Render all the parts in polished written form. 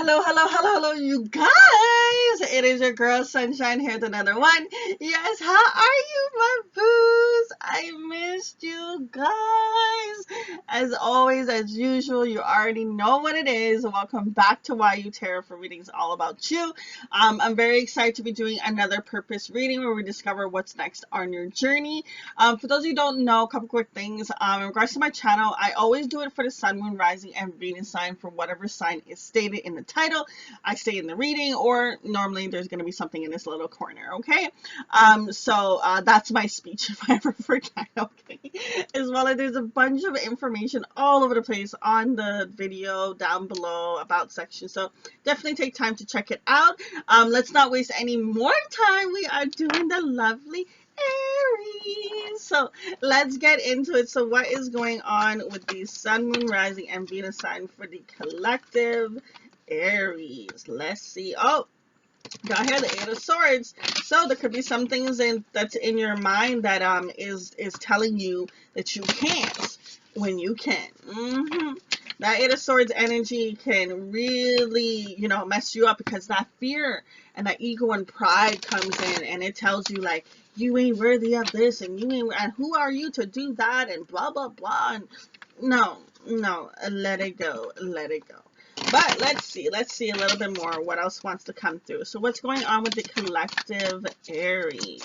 Hello, hello, hello, hello, you guys! It is your girl Sunshine here with another one. Yes, how are you, my boos? I missed you guys. As always, as usual, you already know what it is. Welcome back to YU Tarot for readings all about you. I'm very excited to be doing another purpose reading where we discover what's next on your journey. For those of you who don't know, a couple quick things. In regards to my channel, I always do it for the sun, moon, rising, and Venus sign for whatever sign is stated in the title. I stay in the reading, or normally there's going to be something in this little corner, okay? That's my speech if I ever forget, okay? As well as there's a bunch of information all over the place on the video down below about section, so definitely take time to check it out. Let's not waste any more time. We are doing the lovely Aries. So let's get into it. So what is going on with the sun, moon, rising, and Venus sign for the collective Aries? Let's see. Oh, got here the Eight of Swords. So there could be some things that's in your mind that is telling you that you can't when you can. That Eight of Swords energy can really, mess you up, because that fear and that ego and pride comes in, and it tells you like, you ain't worthy of this, and and who are you to do that, and blah blah blah. And no, let it go, let it go. But let's see a little bit more what else wants to come through. So what's going on with the collective Aries?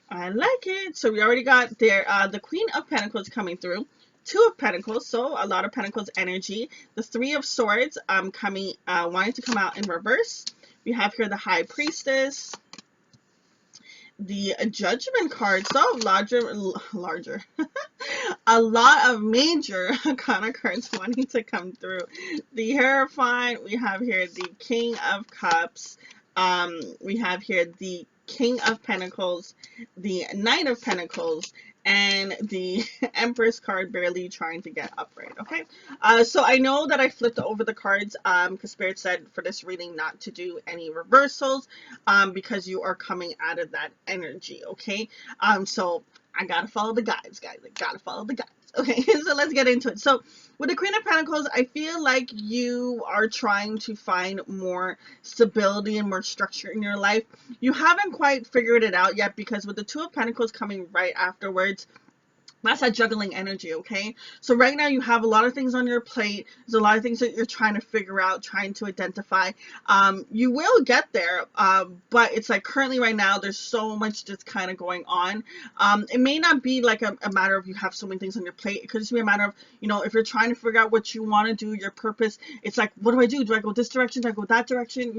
I like it. So we already got there the Queen of Pentacles coming through, Two of Pentacles, so a lot of Pentacles energy. The Three of Swords coming wanting to come out in reverse. We have here the High Priestess, the Judgment card, so larger a lot of major kind of cards wanting to come through. The Hierophant, we have here the King of Cups, we have here the King of Pentacles, the Knight of Pentacles, and the Empress card barely trying to get upright. Okay, so I know that I flipped over the cards because Spirit said for this reading not to do any reversals because you are coming out of that energy. Okay, so I gotta follow the guides, guys. I gotta follow the guides. Okay, so let's get into it. So with the Queen of Pentacles, I feel like you are trying to find more stability and more structure in your life. You haven't quite figured it out yet, because with the Two of Pentacles coming right afterwards, that's that juggling energy, okay? So right now you have a lot of things on your plate. There's a lot of things that you're trying to figure out, trying to identify. You will get there, but it's like currently right now there's so much that's kind of going on. It may not be like a matter of you have so many things on your plate. It could just be a matter of, if you're trying to figure out what you want to do, your purpose, it's like, what do I do? Do I go this direction? Do I go that direction?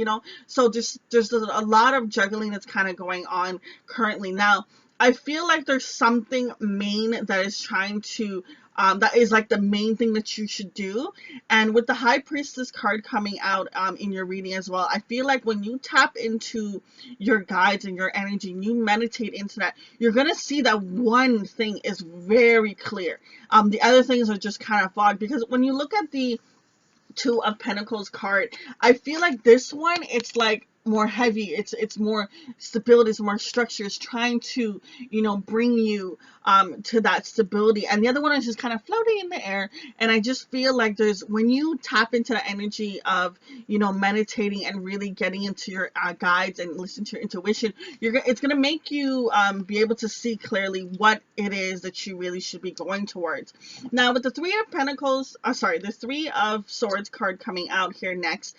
So there's a lot of juggling that's kind of going on currently. Now, I feel like there's something main that is trying to, that is like the main thing that you should do. And with the High Priestess card coming out in your reading as well, I feel like when you tap into your guides and your energy and you meditate into that, you're going to see that one thing is very clear. The other things are just kind of fogged, because when you look at the Two of Pentacles card, I feel like this one, it's like more heavy, it's more stability, it's more structure, it's trying to bring you to that stability, and the other one is just kind of floating in the air. And I just feel like there's, when you tap into the energy of meditating and really getting into your guides and listen to your intuition, it's going to make you be able to see clearly what it is that you really should be going towards. Now with the Three of Pentacles, the Three of Swords card coming out here next,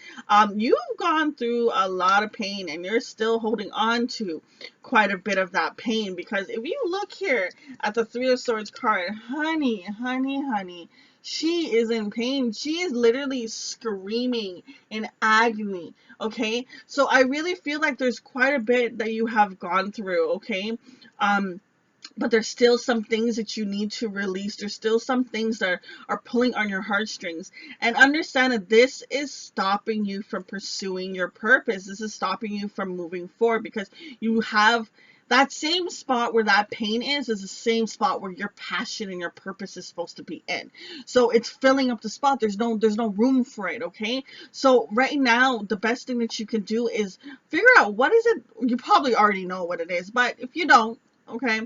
you've gone through a lot of pain, and you're still holding on to quite a bit of that pain, because if you look here at the Three of Swords card, honey, she is in pain. She is literally screaming in agony. Okay, so I really feel like there's quite a bit that you have gone through. Okay, but there's still some things that you need to release. There's still some things that are pulling on your heartstrings. And understand that this is stopping you from pursuing your purpose. This is stopping you from moving forward, because you have that same spot where that pain is the same spot where your passion and your purpose is supposed to be in. So it's filling up the spot. There's no room for it, okay? So right now, the best thing that you can do is figure out what is it. You probably already know what it is, but if you don't, Okay,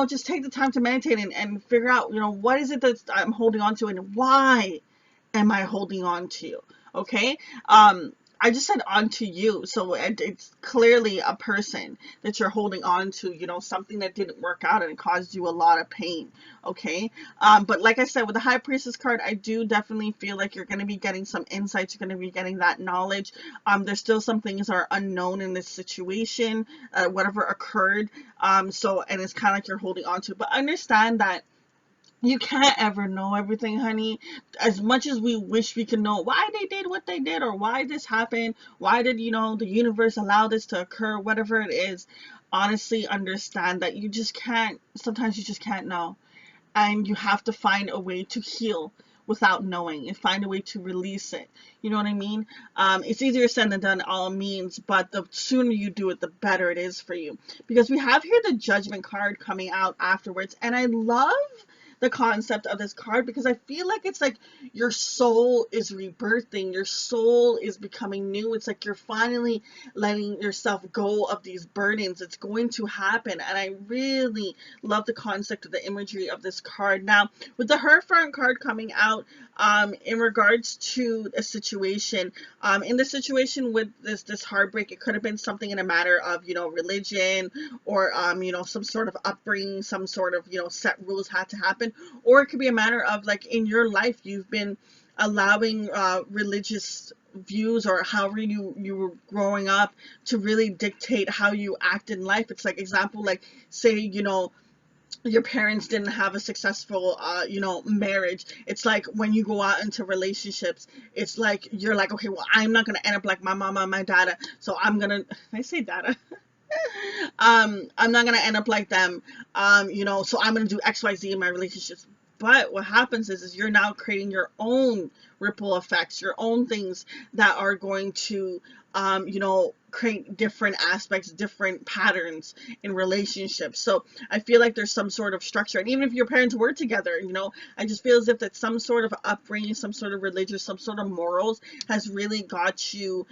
just take the time to meditate and figure out, what is it that I'm holding on to, and why am I holding on to? Okay. I just said on to you. So it's clearly a person that you're holding on to, something that didn't work out and it caused you a lot of pain. Okay. But like I said, with the High Priestess card, I do definitely feel like you're going to be getting some insights. You're going to be getting that knowledge. There's still some things that are unknown in this situation, whatever occurred. And it's kind of like you're holding on to, but understand that you can't ever know everything, honey. As much as we wish we could know why they did what they did, or why this happened, why did, the universe allow this to occur, whatever it is, honestly understand that you just can't, sometimes you just can't know. And you have to find a way to heal without knowing, and find a way to release it. You know what I mean? It's easier said than done, all means, but the sooner you do it, the better it is for you. Because we have here the Judgment card coming out afterwards, and I love the concept of this card because I feel like it's like your soul is rebirthing, your soul is becoming new. It's like you're finally letting yourself go of these burdens. It's going to happen, and I really love the concept of the imagery of this card. Now, with the Hierophant card coming out, in regards to a situation, in the situation with this heartbreak, it could have been something in a matter of, religion, or some sort of upbringing, some sort of, set rules had to happen, or it could be a matter of, like, in your life you've been allowing religious views, or however you were growing up, to really dictate how you act in life. It's like, example, like, say, your parents didn't have a successful marriage. It's like when you go out into relationships, it's like you're like, okay, well, I'm not gonna end up like my mama and my dada, so I say dada. I'm not gonna end up like them. So I'm gonna do XYZ in my relationships. But what happens is you're now creating your own ripple effects, your own things that are going to, create different aspects, different patterns in relationships. So I feel like there's some sort of structure, and even if your parents were together, I just feel as if that some sort of upbringing, some sort of religious, some sort of morals has really got you,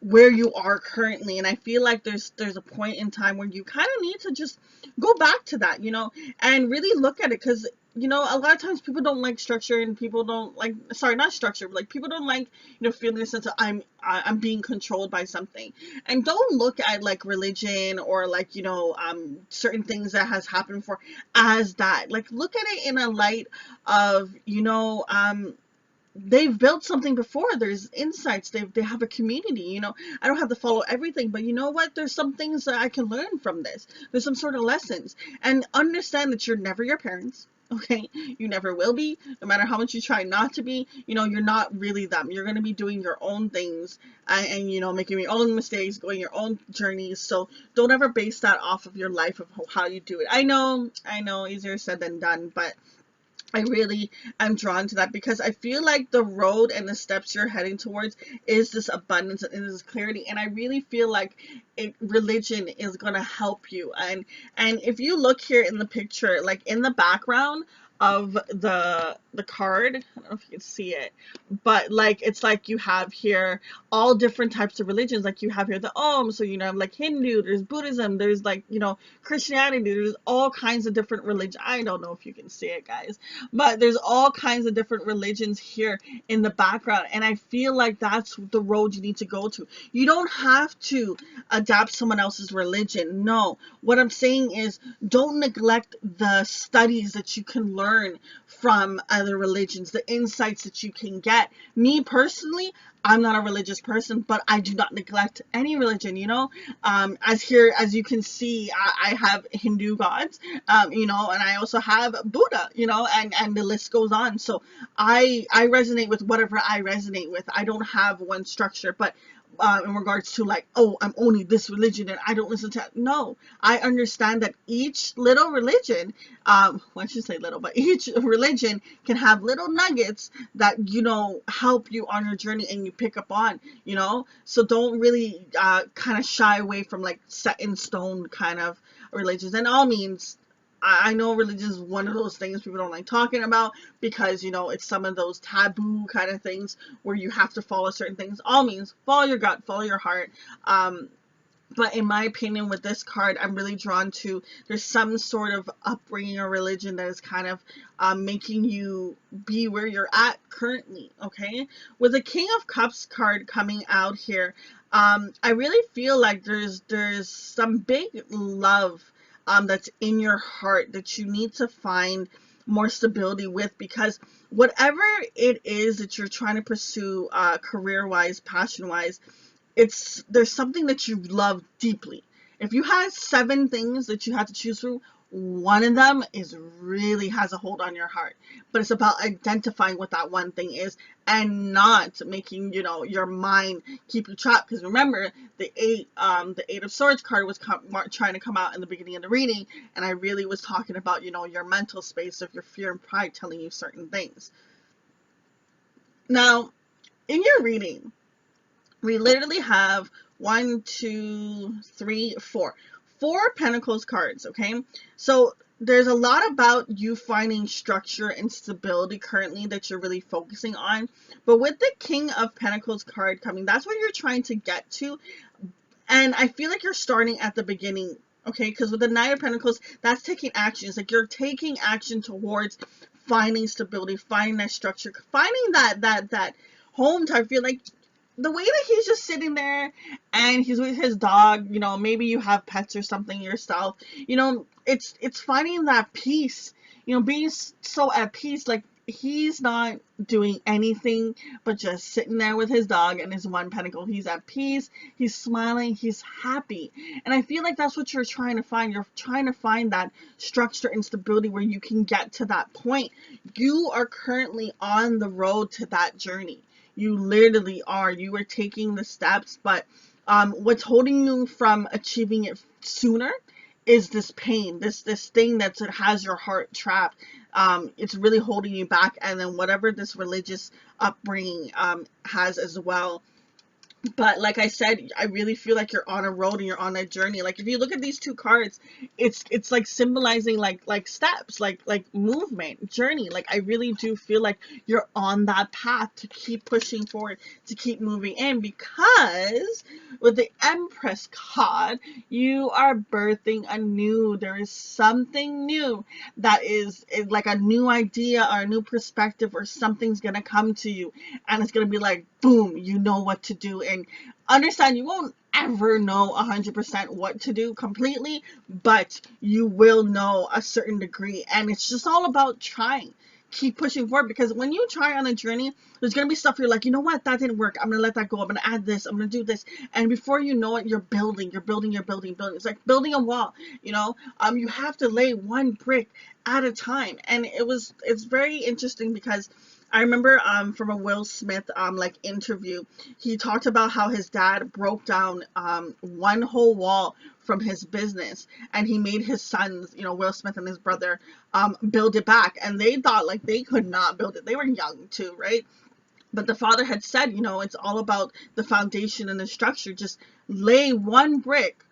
where you are currently. And I feel like there's a point in time where you kind of need to just go back to that, and really look at it. Because a lot of times people don't like structure, and people don't like, sorry, not structure, but like, people don't like, feeling a sense of I'm being controlled by something. And don't look at, like, religion, or like, certain things that has happened for, as that. Like, look at it in a light of, they've built something before. There's insights. They have a community. I don't have to follow everything, but you know what? There's some things that I can learn from this. There's some sort of lessons, and understand that you're never your parents. Okay, you never will be. No matter how much you try not to be, you're not really them. You're gonna be doing your own things, and making your own mistakes, going your own journeys. So don't ever base that off of your life, of how you do it. I know, easier said than done, but I really am drawn to that because I feel like the road and the steps you're heading towards is this abundance and this clarity. And I really feel like religion is going to help you. And if you look here in the picture, like in the background of the card, I don't know if you can see it, but like, it's like you have here all different types of religions. Like, you have here the Om, so like Hindu, there's Buddhism, there's like, Christianity, there's all kinds of different religions. I don't know if you can see it, guys, but there's all kinds of different religions here in the background. And I feel like that's the road you need to go to. You don't have to adapt someone else's religion. No, what I'm saying is, don't neglect the studies that you can learn from other religions, the insights that you can get. Me personally, I'm not a religious person, but I do not neglect any religion, as you can see, I have Hindu gods, and I also have Buddha, and the list goes on. So I resonate with whatever I resonate with. I don't have one structure, but in regards to, like, oh, I'm only this religion and I don't listen to, no, I understand that each little religion, well, I should say little, but each religion can have little nuggets that, help you on your journey, and you pick up on, so don't really kind of shy away from, like, set in stone kind of religions. And all means, I know religion is one of those things people don't like talking about because, it's some of those taboo kind of things where you have to follow certain things. All means, follow your gut, follow your heart. But in my opinion, with this card, I'm really drawn to there's some sort of upbringing or religion that is kind of making you be where you're at currently. Okay, with the King of Cups card coming out here, I really feel like there's some big love that's in your heart that you need to find more stability with, because whatever it is that you're trying to pursue, career wise, passion wise, there's something that you love deeply. If you had 7 things that you had to choose from, one of them is really has a hold on your heart. But it's about identifying what that one thing is and not making, your mind keep you trapped. Because remember, the 8 of Swords card was trying to come out in the beginning of the reading, and I really was talking about, your mental space of your fear and pride telling you certain things. Now, in your reading, we literally have 4 Pentacles cards. Okay, so there's a lot about you finding structure and stability currently that you're really focusing on, but with the King of Pentacles card coming, that's what you're trying to get to. And I feel like you're starting at the beginning. Okay, because with the Knight of Pentacles, that's taking action. It's like you're taking action towards finding stability, finding that structure, finding that home type feel. Like the way that he's just sitting there and he's with his dog, maybe you have pets or something yourself, it's finding that peace, being so at peace. Like he's not doing anything but just sitting there with his dog and his one pentacle. He's at peace, he's smiling, he's happy. And I feel like that's what you're trying to find. You're trying to find that structure and stability where you can get to that point. You are currently on the road to that journey. You literally are. You are taking the steps, but what's holding you from achieving it sooner is this pain, this thing that has your heart trapped. It's really holding you back, and then whatever this religious upbringing has as well. But like I said, I really feel like you're on a road and you're on a journey. Like if you look at these 2 cards, it's like symbolizing like steps, like movement, journey. Like I really do feel like you're on that path to keep pushing forward, to keep moving in, because with the Empress card, you are birthing anew. There is something new that is like a new idea or a new perspective, or something's gonna come to you and it's gonna be like boom, you know what to do. And understand, you won't ever know 100% what to do completely, but you will know a certain degree, and it's just all about trying. Keep pushing forward, because when you try on a journey, there's gonna be stuff you're like, you know what, that didn't work, I'm gonna let that go, I'm gonna add this, I'm gonna do this, and before you know it, you're building. It's like building a wall. You have to lay one brick at a time. And it's very interesting, because I remember from a Will Smith like interview, he talked about how his dad broke down one whole wall from his business, and he made his sons, Will Smith and his brother, build it back, and they thought like they could not build it. They were young too, right? But the father had said, it's all about the foundation and the structure. Just lay one brick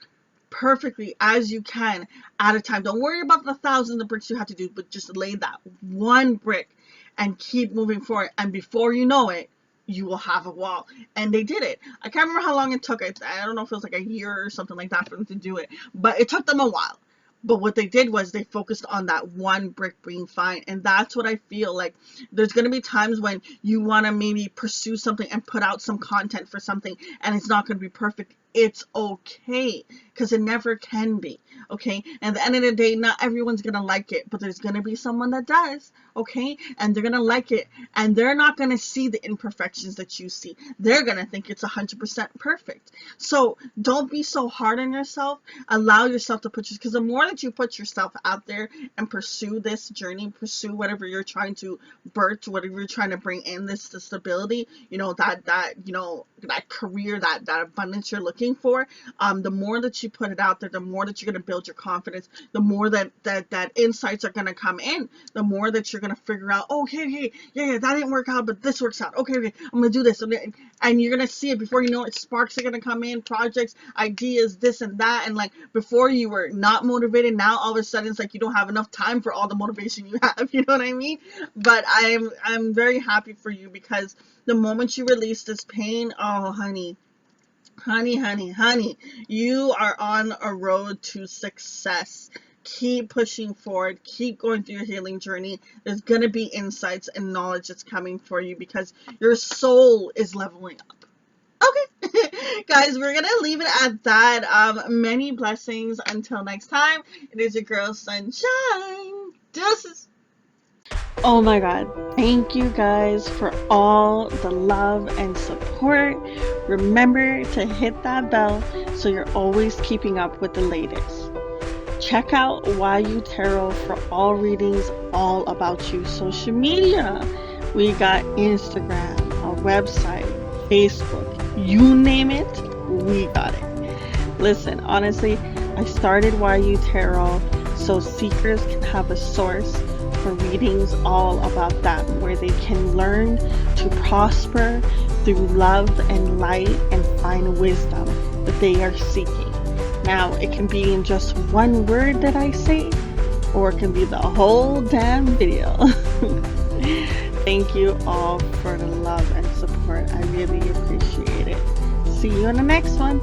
perfectly as you can at a time. Don't worry about the thousands of bricks you have to do, but just lay that one brick and keep moving forward. And before you know it, you will have a wall. And they did it. I can't remember how long it took. I don't know if it was like a year or something like that for them to do it, but it took them a while. But what they did was they focused on that one brick being fine. And that's what I feel like. There's going to be times when you want to maybe pursue something and put out some content for something, and it's not going to be perfect. It's okay, because it never can be. Okay, and at the end of the day, not everyone's gonna like it, but there's gonna be someone that does. Okay, and they're gonna like it, and they're not gonna see the imperfections that you see. They're gonna think it's 100% perfect. So don't be so hard on yourself. Allow yourself to because the more that you put yourself out there and pursue this journey, pursue whatever you're trying to birth, whatever you're trying to bring in, this the stability, that career, that abundance you're looking for, the more that you put it out there, the more that you're going to build your confidence, the more that insights are going to come in, the more that you're going to figure out, okay, yeah, that didn't work out, but this works out. Okay, I'm going to do this. And you're going to see it before you know it. Sparks are going to come in, projects, ideas, this and that. And like before you were not motivated, now all of a sudden it's like you don't have enough time for all the motivation you have. You know what I mean? But I'm very happy for you, because the moment you release this pain, oh honey, Honey, honey, honey, you are on a road to success. Keep pushing forward, keep going through your healing journey. There's going to be insights and knowledge that's coming for you because your soul is leveling up. Okay, guys, we're gonna leave it at that. Many blessings until next time. It is your girl Sunshine. Deuces. Oh my god, thank you guys for all the love and support. Remember to hit that bell so you're always keeping up with the latest. Check out YU Tarot for all readings all about you. Social media. We got Instagram, a website, Facebook, you name it, we got it. Listen, honestly, I started YU Tarot so seekers can have a source for readings all about them, where they can learn to prosper through love and light and find wisdom that they are seeking. Now, it can be in just one word that I say, or it can be the whole damn video. Thank you all for the love and support. I really appreciate it. See you in the next one.